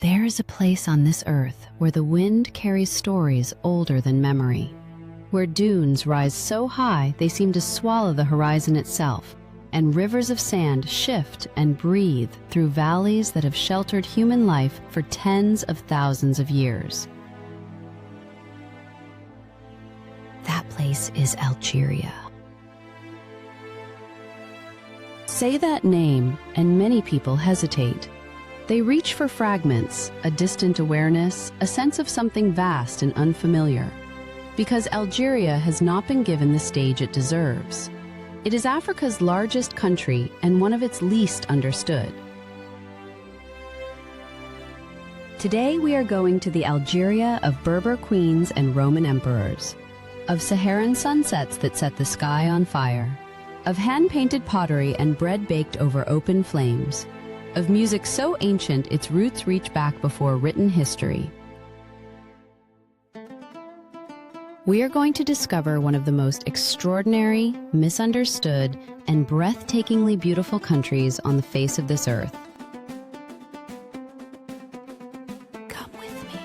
There is a place on this earth where the wind carries stories older than memory, where dunes rise so high they seem to swallow the horizon itself, and rivers of sand shift and breathe through valleys that have sheltered human life for tens of thousands of years. That place is Algeria. Say that name, and many people hesitate. They reach for fragments, a distant awareness, a sense of something vast and unfamiliar, because Algeria has not been given the stage it deserves. It is Africa's largest country and one of its least understood. Today we are going to the Algeria of Berber queens and Roman emperors, of Saharan sunsets that set the sky on fire, of hand-painted pottery and bread baked over open flames, of music so ancient its roots reach back before written history. We are going to discover one of the most extraordinary, misunderstood, and breathtakingly beautiful countries on the face of this earth. Come with me.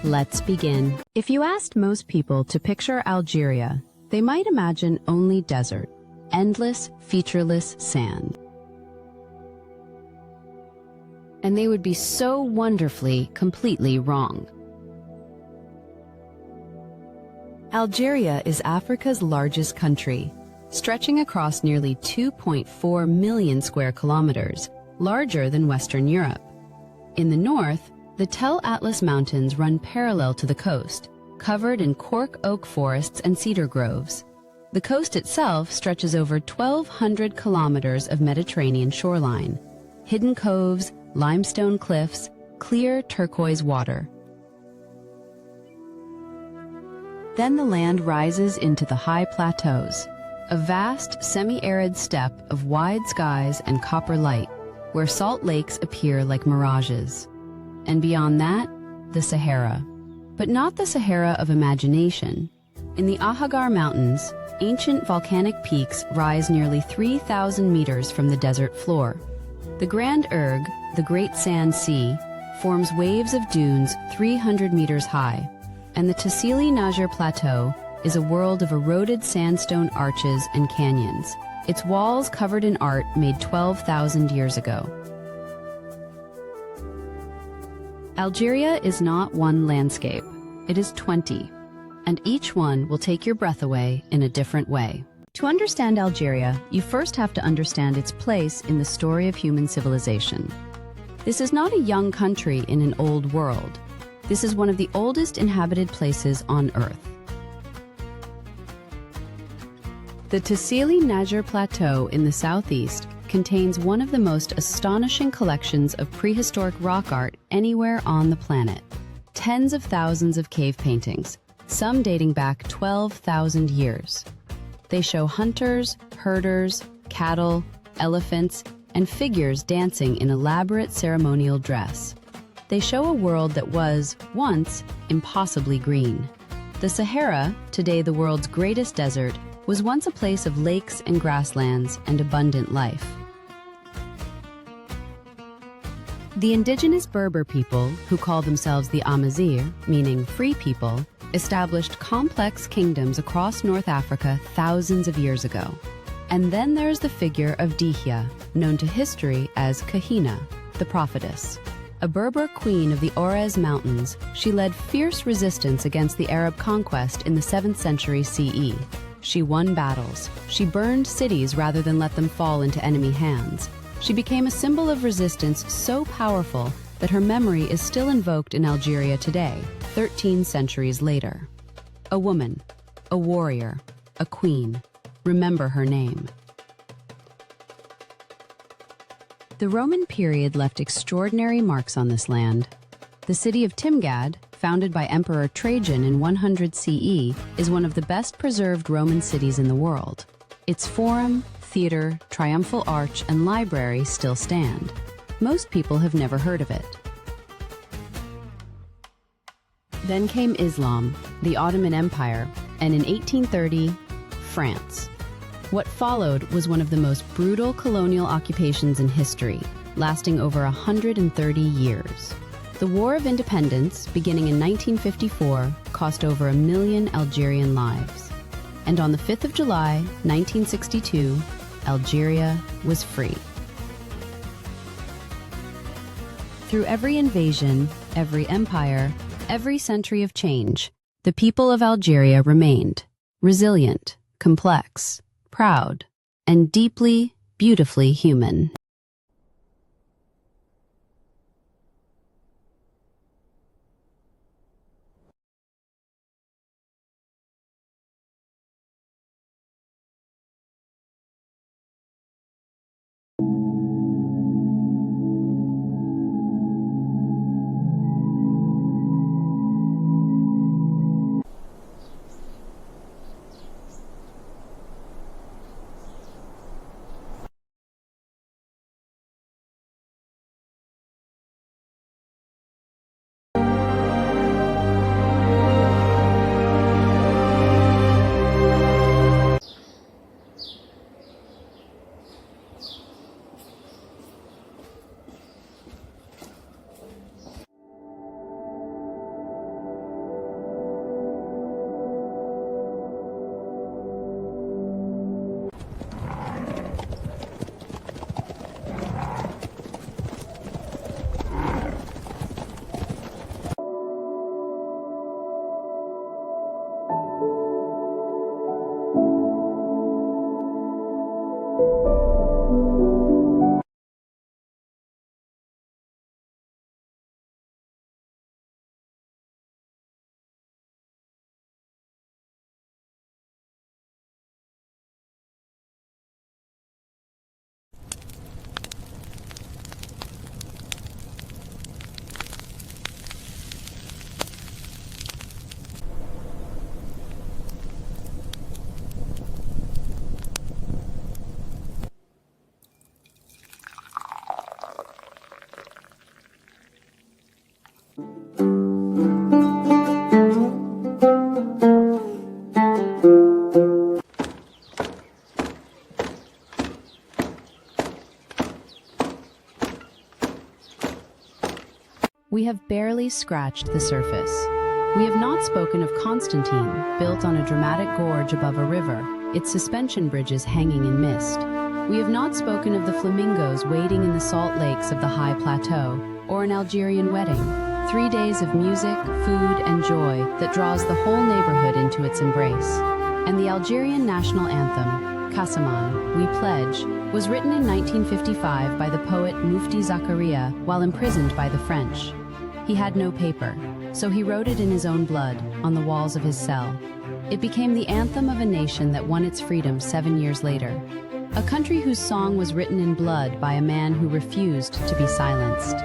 Let's begin. If you asked most people to picture Algeria, they might imagine only desert, endless, featureless sand. And they would be so wonderfully, completely wrong. Algeria is Africa's largest country, stretching across nearly 2.4 million square kilometers, larger than Western Europe. In the north, the Tel Atlas Mountains run parallel to the coast, covered in cork oak forests and cedar groves. The coast itself stretches over 1,200 kilometers of Mediterranean shoreline, hidden coves, limestone cliffs, clear turquoise water. Then the land rises into the high plateaus, a vast semi-arid steppe of wide skies and copper light, where salt lakes appear like mirages. And beyond that, the Sahara. But not the Sahara of imagination. In the Ahaggar Mountains, ancient volcanic peaks rise nearly 3,000 meters from the desert floor. The Grand Erg, the Great Sand Sea, forms waves of dunes 300 meters high, and the Tassili Plateau is a world of eroded sandstone arches and canyons, its walls covered in art made 12,000 years ago. Algeria is not one landscape, it is 20, and each one will take your breath away in a different way. To understand Algeria, you first have to understand its place in the story of human civilization. This is not a young country in an old world. This is one of the oldest inhabited places on Earth. The Tassili Plateau in the southeast contains one of the most astonishing collections of prehistoric rock art anywhere on the planet. Tens of thousands of cave paintings, some dating back 12,000 years. They show hunters, herders, cattle, elephants, and figures dancing in elaborate ceremonial dress. They show a world that was, once, impossibly green. The Sahara, today the world's greatest desert, was once a place of lakes and grasslands and abundant life. The indigenous Berber people, who call themselves the Amazigh, meaning free people, established complex kingdoms across North Africa thousands of years ago. And then there's the figure of Dihya, known to history as Kahina, the prophetess. A Berber queen of the Ores Mountains, she led fierce resistance against the Arab conquest in the 7th century CE. She won battles. She burned cities rather than let them fall into enemy hands. She became a symbol of resistance so powerful that her memory is still invoked in Algeria today, 13 centuries later. A woman, a warrior, a queen. Remember her name. The Roman period left extraordinary marks on this land. The city of Timgad, founded by Emperor Trajan in 100 CE, is one of the best preserved Roman cities in the world. Its forum, theater, triumphal arch, and library still stand. Most people have never heard of it. Then came Islam, the Ottoman Empire, and in 1830, France. What followed was one of the most brutal colonial occupations in history, lasting over 130 years. The War of Independence, beginning in 1954, cost over 1 million Algerian lives. And on the 5th of July, 1962, Algeria was free. Through every invasion, every empire, every century of change, the people of Algeria remained resilient, complex, proud, and deeply, beautifully human. We have barely scratched the surface. We have not spoken of Constantine, built on a dramatic gorge above a river, its suspension bridges hanging in mist. We have not spoken of the flamingos wading in the salt lakes of the high plateau, or an Algerian wedding, 3 days of music, food, and joy that draws the whole neighborhood into its embrace. And the Algerian national anthem, Casbah, We Pledge, was written in 1955 by the poet Mufti Zakaria while imprisoned by the French. He had no paper, so he wrote it in his own blood, on the walls of his cell. It became the anthem of a nation that won its freedom 7 years later. A country whose song was written in blood by a man who refused to be silenced.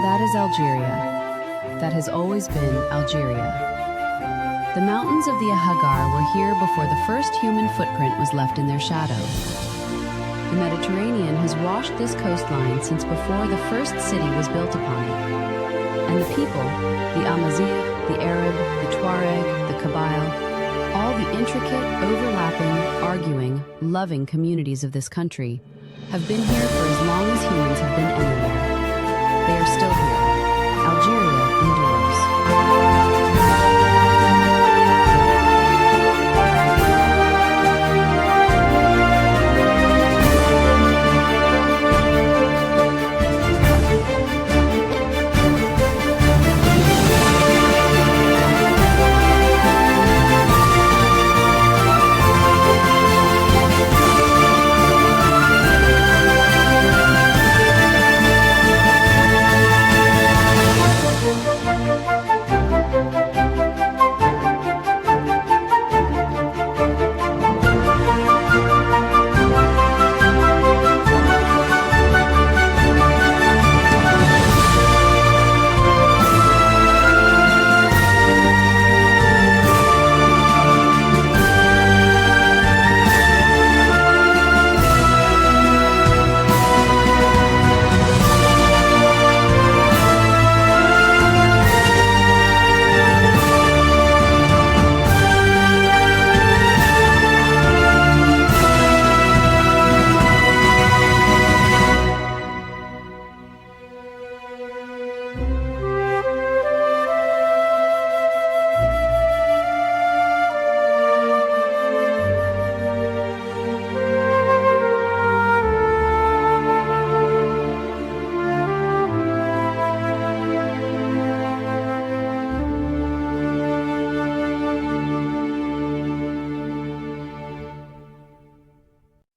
That is Algeria. That has always been Algeria. The mountains of the Ahaggar were here before the first human footprint was left in their shadow. The Mediterranean has washed this coastline since before the first city was built upon it. And the people, the Amazigh, the Arab, the Tuareg, the Kabyle, all the intricate, overlapping, arguing, loving communities of this country, have been here for as long as humans have been anywhere. They are still here. Algeria endures.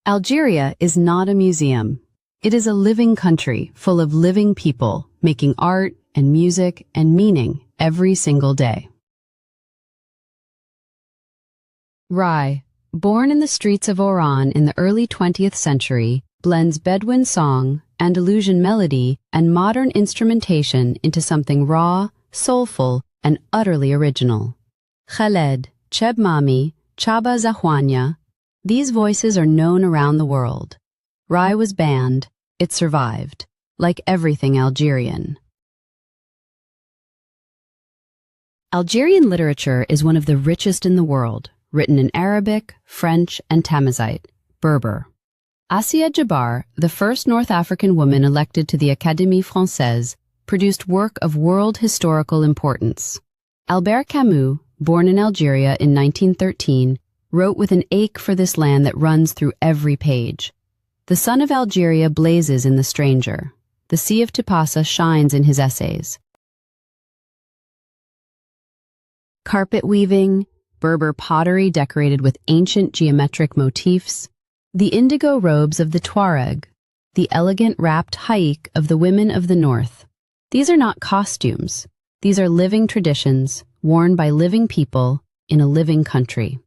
Algeria is not a museum. It is a living country full of living people making art and music and meaning every single day. Rai, born in the streets of Oran in the early 20th century, blends Bedouin song, Andalusian melody, and modern instrumentation into something raw, soulful, and utterly original. Khaled, Cheb Mami, Chaba Zahwanya, these voices are known around the world. Rai was banned, it survived, like everything Algerian. Algerian literature is one of the richest in the world, written in Arabic, French, and Tamazight, Berber. Assia Jabar, the first North African woman elected to the Académie Française, produced work of world historical importance. Albert Camus, born in Algeria in 1913, wrote with an ache for this land that runs through every page. The sun of Algeria blazes in The Stranger. The Sea of Tipasa shines in his essays. Carpet weaving, Berber pottery decorated with ancient geometric motifs, the indigo robes of the Tuareg, the elegant wrapped haik of the women of the north. These are not costumes. These are living traditions, worn by living people in a living country.